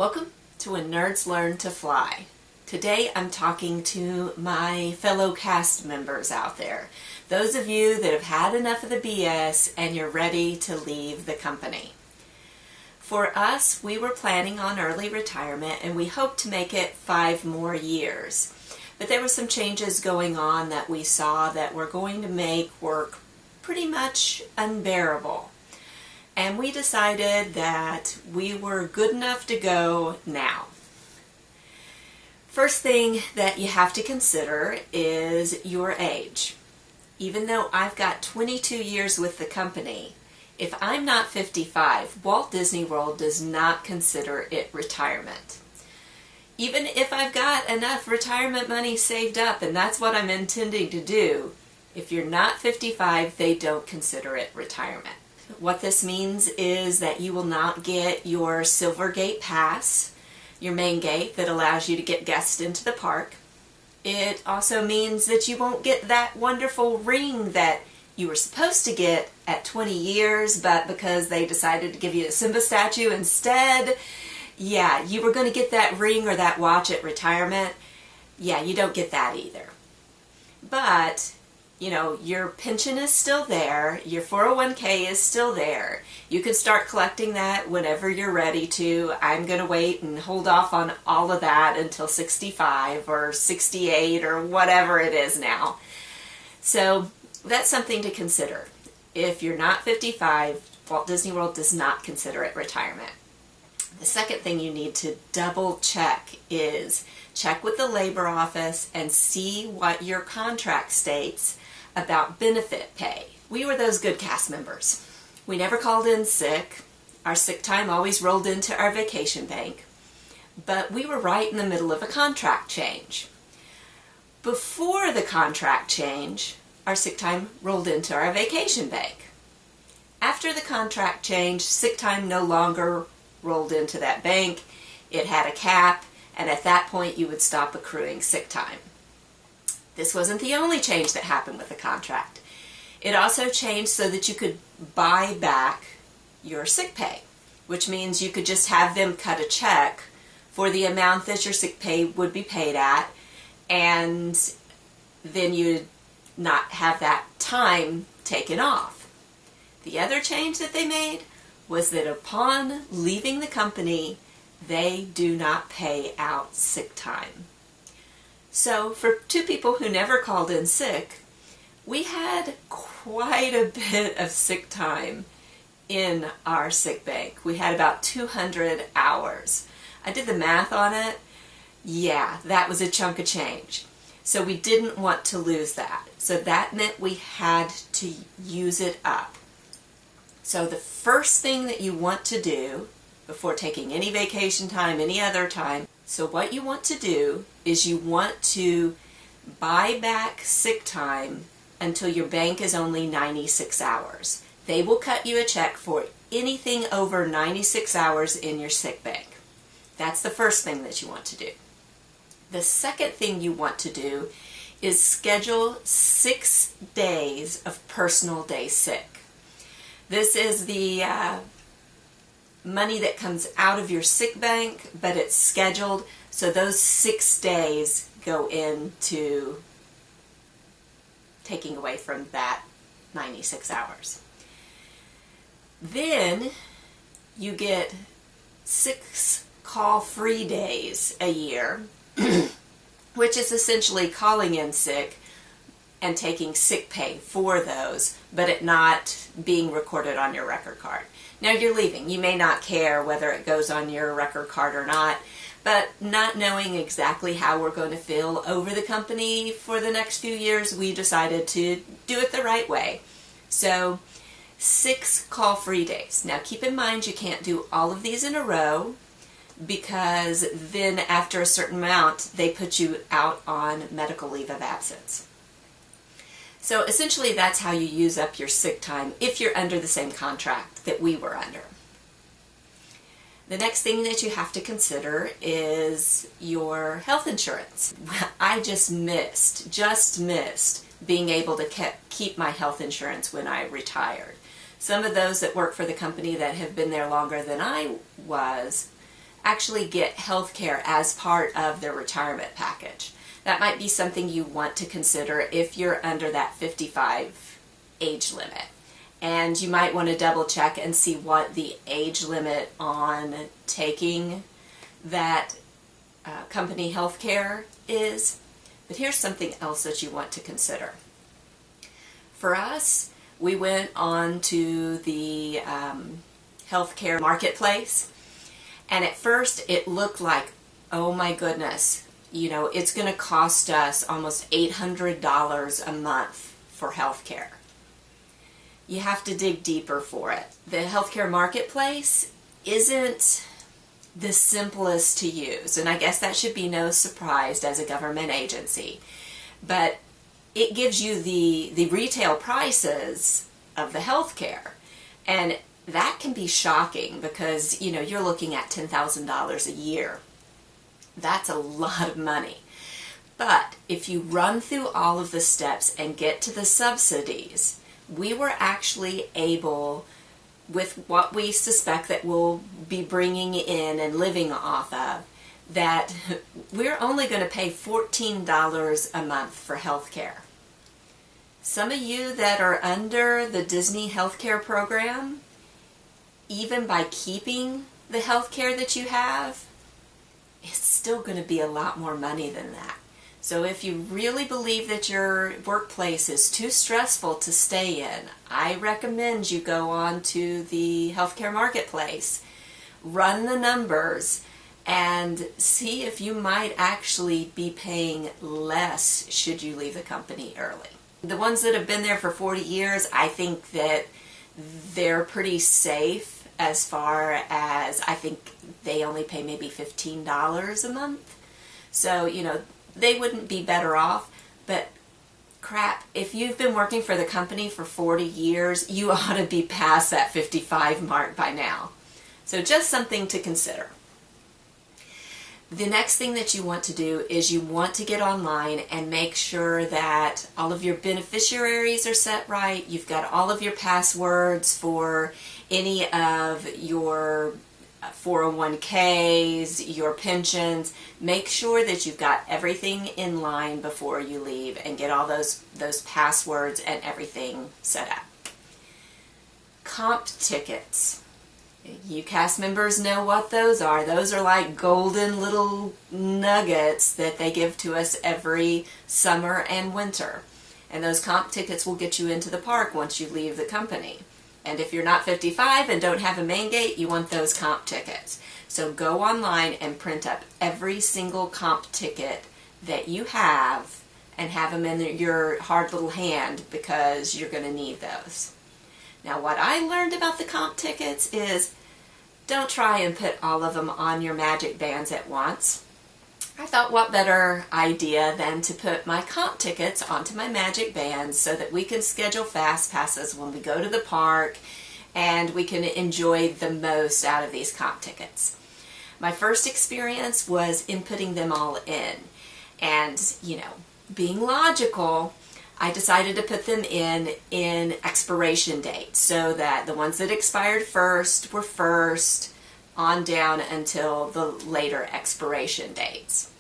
Welcome to When Nerds Learn to Fly. Today I'm talking to my fellow cast members out there. Those of you that have had enough of the BS and you're ready to leave the company. For us, we were planning on early retirement and we hoped to make it 5 more years. But there were some changes going on that we saw that were going to make work pretty much unbearable. And we decided that we were good enough to go now. First thing that you have to consider is your age. Even though I've got 22 years with the company, if I'm not 55, Walt Disney World does not consider it retirement. Even if I've got enough retirement money saved up, and that's what I'm intending to do, if you're not 55, they don't consider it retirement. What this means is that you will not get your Silver Gate Pass, your main gate that allows you to get guests into the park. It also means that you won't get that wonderful ring that you were supposed to get at 20 years, but because they decided to give you a Simba statue instead, yeah, you were going to get that ring or that watch at retirement. Yeah, you don't get that either. But you know, your pension is still there, your 401k is still there. You can start collecting that whenever you're ready to. I'm going to wait and hold off on all of that until 65 or 68 or whatever it is now. So that's something to consider. If you're not 55, Walt Disney World does not consider it retirement. The second thing you need to double check is check with the labor office and see what your contract states about benefit pay. We were those good cast members. We never called in sick. Our sick time always rolled into our vacation bank. But we were right in the middle of a contract change. Before the contract change, our sick time rolled into our vacation bank. After the contract change, sick time no longer rolled into that bank. It had a cap, and at that point you would stop accruing sick time. This wasn't the only change that happened with the contract. It also changed so that you could buy back your sick pay, which means you could just have them cut a check for the amount that your sick pay would be paid at, and then you'd not have that time taken off. The other change that they made was that upon leaving the company, they do not pay out sick time. So for 2 people who never called in sick, we had quite a bit of sick time in our sick bank. We had about 200 hours. I did the math on it. Yeah, that was a chunk of change. So we didn't want to lose that. So that meant we had to use it up. So the first thing that you want to do before taking any vacation time, any other time, so what you want to do is you want to buy back sick time until your bank is only 96 hours. They will cut you a check for anything over 96 hours in your sick bank. That's the first thing that you want to do. The second thing you want to do is schedule 6 days of personal day sick. This is the money that comes out of your sick bank, but it's scheduled, so those 6 days go into taking away from that 96 hours. Then you get 6 call-free days a year, which is essentially calling in sick and taking sick pay for those, but it not being recorded on your record card. Now you're leaving. You may not care whether it goes on your record card or not, but not knowing exactly how we're going to feel over the company for the next few years, we decided to do it the right way. So 6 call-free days. Now keep in mind you can't do all of these in a row, because then after a certain amount they put you out on medical leave of absence. So essentially that's how you use up your sick time if you're under the same contract that we were under. The next thing that you have to consider is your health insurance. I just missed being able to keep my health insurance when I retired. Some of those that work for the company that have been there longer than I was actually get health care as part of their retirement package. That might be something you want to consider if you're under that 55 age limit. And you might want to double check and see what the age limit on taking that company health care is. But here's something else that you want to consider. For us, we went on to the healthcare marketplace, and at first it looked like, oh my goodness, you know, it's going to cost us almost $800 a month for healthcare. You have to dig deeper for it. The healthcare marketplace isn't the simplest to use, and I guess that should be no surprise as a government agency, but it gives you the retail prices of the healthcare, and that can be shocking because, you know, you're looking at $10,000 a year. That's a lot of money. But if you run through all of the steps and get to the subsidies, we were actually able, with what we suspect that we'll be bringing in and living off of, that we're only going to pay $14 a month for health care. Some of you that are under the Disney healthcare program, even by keeping the health care that you have, it's still going to be a lot more money than that. So if you really believe that your workplace is too stressful to stay in, I recommend you go on to the healthcare marketplace, run the numbers, and see if you might actually be paying less should you leave the company early. The ones that have been there for 40 years, I think that they're pretty safe as far as, I think they only pay maybe $15 a month. So, you know, they wouldn't be better off, but crap, if you've been working for the company for 40 years, you ought to be past that 55 mark by now. So just something to consider. The next thing that you want to do is you want to get online and make sure that all of your beneficiaries are set right. You've got all of your passwords for any of your 401ks, your pensions. Make sure that you've got everything in line before you leave and get all those passwords and everything set up. Comp tickets. You cast members know what those are. Those are like golden little nuggets that they give to us every summer and winter. And those comp tickets will get you into the park once you leave the company. And if you're not 55 and don't have a main gate, you want those comp tickets. So go online and print up every single comp ticket that you have and have them in your hard little hand because you're going to need those. Now what I learned about the comp tickets is don't try and put all of them on your magic bands at once. I thought what better idea than to put my comp tickets onto my magic bands so that we can schedule fast passes when we go to the park and we can enjoy the most out of these comp tickets. My first experience was in putting them all in, and you know, being logical, I decided to put them in expiration dates so that the ones that expired first were first on down until the later expiration dates.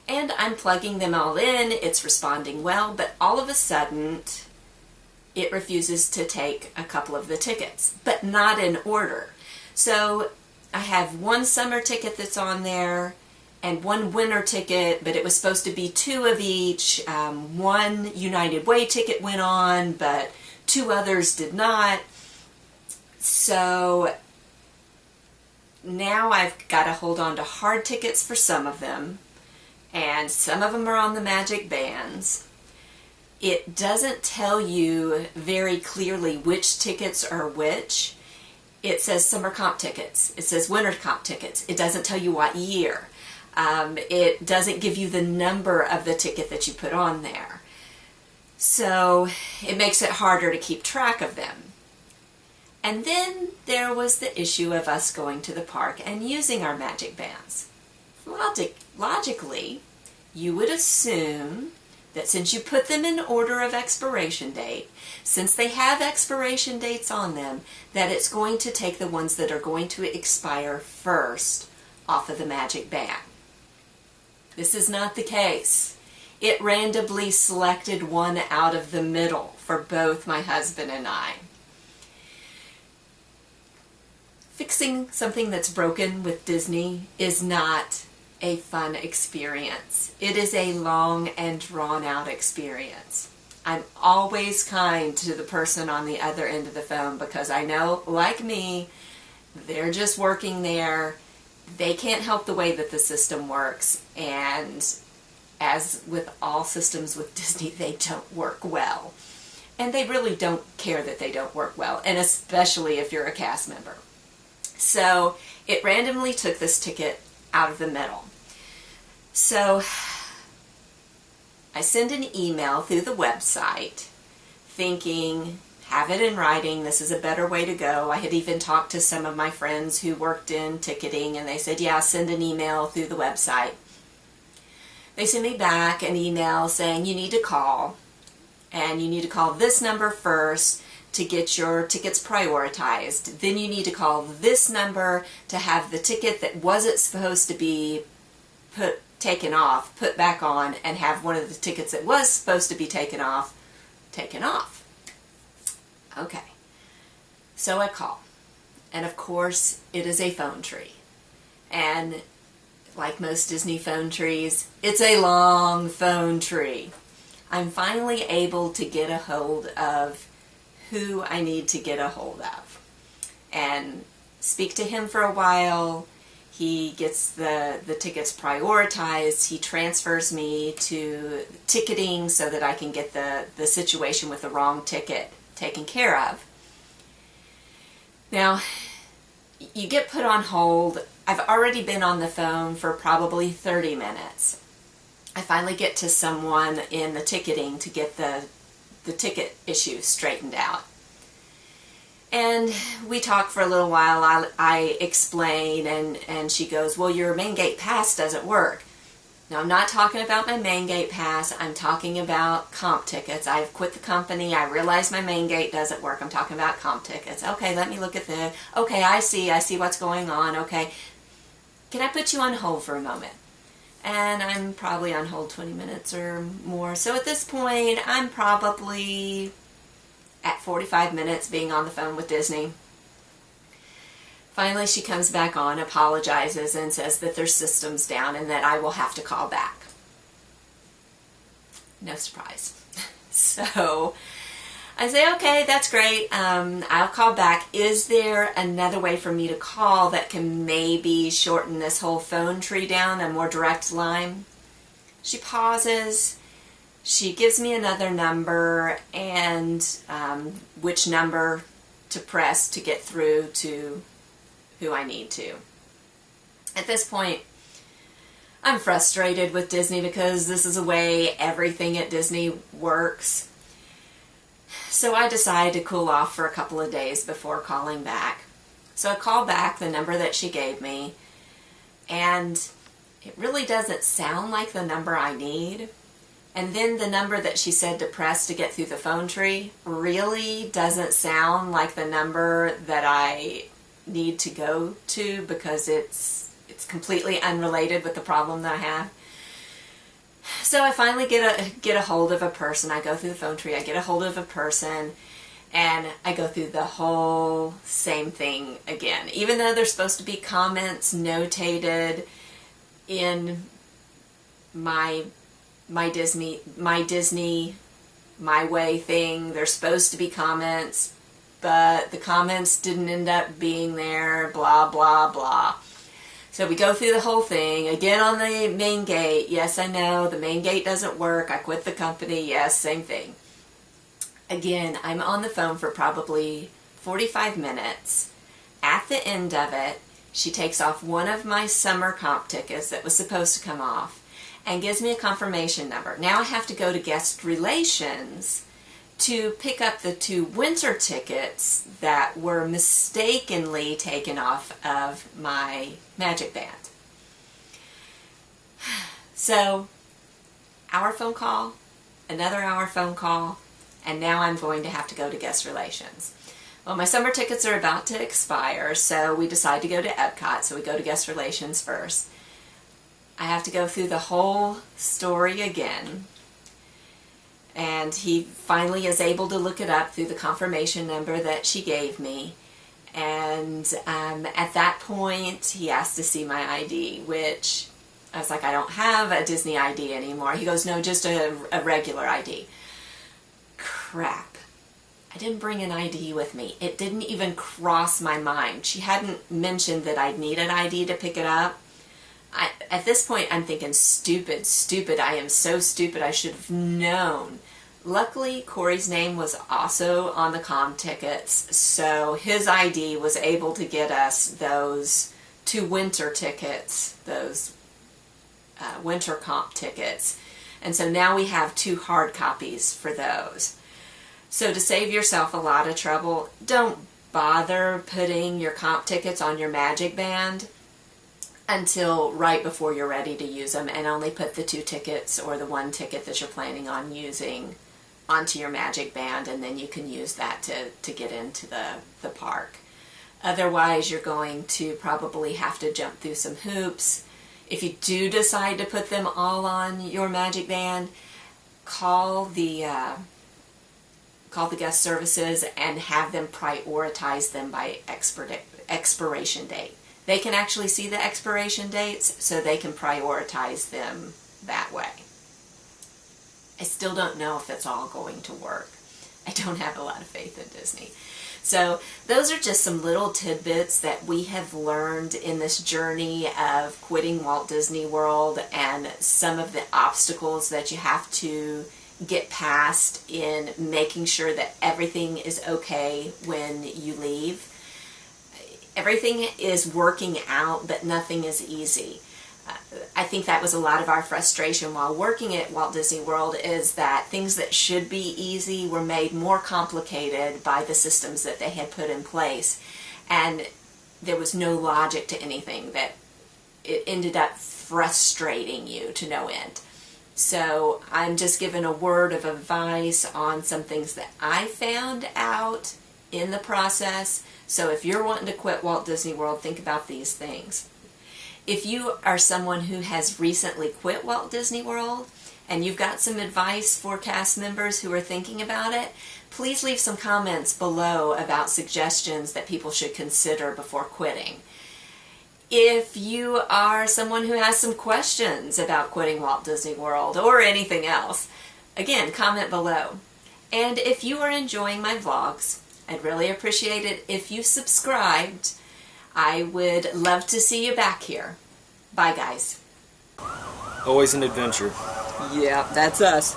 And I'm plugging them all in, it's responding well, but all of a sudden it refuses to take a couple of the tickets, but not in order. So I have one summer ticket that's on there and one winter ticket, but it was supposed to be two of each. One United Way ticket went on, but two others did not. So now I've got to hold on to hard tickets for some of them, and some of them are on the magic bands. It doesn't tell you very clearly which tickets are which. It says summer comp tickets. It says winter comp tickets. It doesn't tell you what year. It doesn't give you the number of the ticket that you put on there. So it makes it harder to keep track of them. And then there was the issue of us going to the park and using our magic bands. Logically, you would assume that since you put them in order of expiration date, since they have expiration dates on them, that it's going to take the ones that are going to expire first off of the Magic Band. This is not the case. It randomly selected one out of the middle for both my husband and I. Fixing something that's broken with Disney is not a fun experience. It is a long and drawn out experience. I'm always kind to the person on the other end of the phone because I know, like me, they're just working there. They can't help the way that the system works, and as with all systems with Disney, they don't work well. And they really don't care that they don't work well, and especially if you're a cast member. So it randomly took this ticket out of the middle. So I send an email through the website thinking, have it in writing, this is a better way to go. I had even talked to some of my friends who worked in ticketing, and they said, yeah, send an email through the website. They sent me back an email saying you need to call, and you need to call this number first to get your tickets prioritized. Then you need to call this number to have the ticket that wasn't supposed to be taken off, put back on, and have one of the tickets that was supposed to be taken off, taken off. Okay, so I call, and of course it is a phone tree, and like most Disney phone trees, it's a long phone tree. I'm finally able to get a hold of who I need to get a hold of and speak to him for a while. He gets the tickets prioritized. He transfers me to ticketing so that I can get the situation with the wrong ticket taken care of. Now, you get put on hold. I've already been on the phone for probably 30 minutes. I finally get to someone in the ticketing to get the ticket issue straightened out. And we talk for a little while. I explain, and she goes, well, your main gate pass doesn't work. Now, I'm not talking about my main gate pass. I'm talking about comp tickets. I've quit the company. I realize my main gate doesn't work. I'm talking about comp tickets. Okay, let me look at the... Okay, I see what's going on. Okay, can I put you on hold for a moment? And I'm probably on hold 20 minutes or more. So at this point, I'm probably at 45 minutes being on the phone with Disney. Finally, she comes back on, apologizes, and says that their system's down and that I will have to call back. No surprise. So I say, okay, that's great. I'll call back. Is there another way for me to call that can maybe shorten this whole phone tree down, a more direct line? She pauses. She gives me another number and which number to press to get through to who I need to. At this point, I'm frustrated with Disney because this is the way everything at Disney works. So I decide to cool off for a couple of days before calling back. So I call back the number that she gave me, and it really doesn't sound like the number I need. And then the number that she said to press to get through the phone tree really doesn't sound like the number that I need to go to because it's completely unrelated with the problem that I have. So I finally get a hold of a person. I go through the phone tree, I get a hold of a person, and I go through the whole same thing again. Even though there's supposed to be comments notated in my Disney My Way thing, there's supposed to be comments, but the comments didn't end up being there, blah, blah, blah. So we go through the whole thing, again on the main gate. Yes, I know, the main gate doesn't work. I quit the company. Yes, same thing. Again, I'm on the phone for probably 45 minutes. At the end of it, she takes off one of my summer comp tickets that was supposed to come off and gives me a confirmation number. Now I have to go to guest relations to pick up the 2 winter tickets that were mistakenly taken off of my Magic Band. So, hour phone call, another hour phone call, and now I'm going to have to go to guest relations. Well, my summer tickets are about to expire, so we decide to go to Epcot, so we go to guest relations first. I have to go through the whole story again, and he finally is able to look it up through the confirmation number that she gave me. And at that point, he asked to see my ID, which I was like, I don't have a Disney ID anymore. He goes, no, just a regular ID. Crap. I didn't bring an ID with me. It didn't even cross my mind. She hadn't mentioned that I'd need an ID to pick it up. At this point, I'm thinking, stupid. I am so stupid. I should have known. Luckily, Corey's name was also on the comm tickets, so his ID was able to get us those 2 winter tickets, those winter comp tickets. And so now we have 2 hard copies for those. So to save yourself a lot of trouble, don't bother putting your comp tickets on your Magic Band until right before you're ready to use them, and only put the 2 tickets or the 1 ticket that you're planning on using onto your Magic Band, and then you can use that to get into the park. Otherwise, you're going to probably have to jump through some hoops. If you do decide to put them all on your Magic Band, call the guest services and have them prioritize them by expiration date. They can actually see the expiration dates, so they can prioritize them that way. I still don't know if it's all going to work. I don't have a lot of faith in Disney. So those are just some little tidbits that we have learned in this journey of quitting Walt Disney World, and some of the obstacles that you have to get past in making sure that everything is okay when you leave. Everything is working out, but nothing is easy. I think that was a lot of our frustration while working at Walt Disney World, is that things that should be easy were made more complicated by the systems that they had put in place. And there was no logic to anything, that it ended up frustrating you to no end. So I'm just giving a word of advice on some things that I found out in the process. So if you're wanting to quit Walt Disney World, think about these things. If you are someone who has recently quit Walt Disney World and you've got some advice for cast members who are thinking about it, please leave some comments below about suggestions that people should consider before quitting. If you are someone who has some questions about quitting Walt Disney World or anything else, again, comment below. And if you are enjoying my vlogs, I'd really appreciate it if you subscribed. I would love to see you back here. Bye, guys. Always an adventure. Yeah, that's us.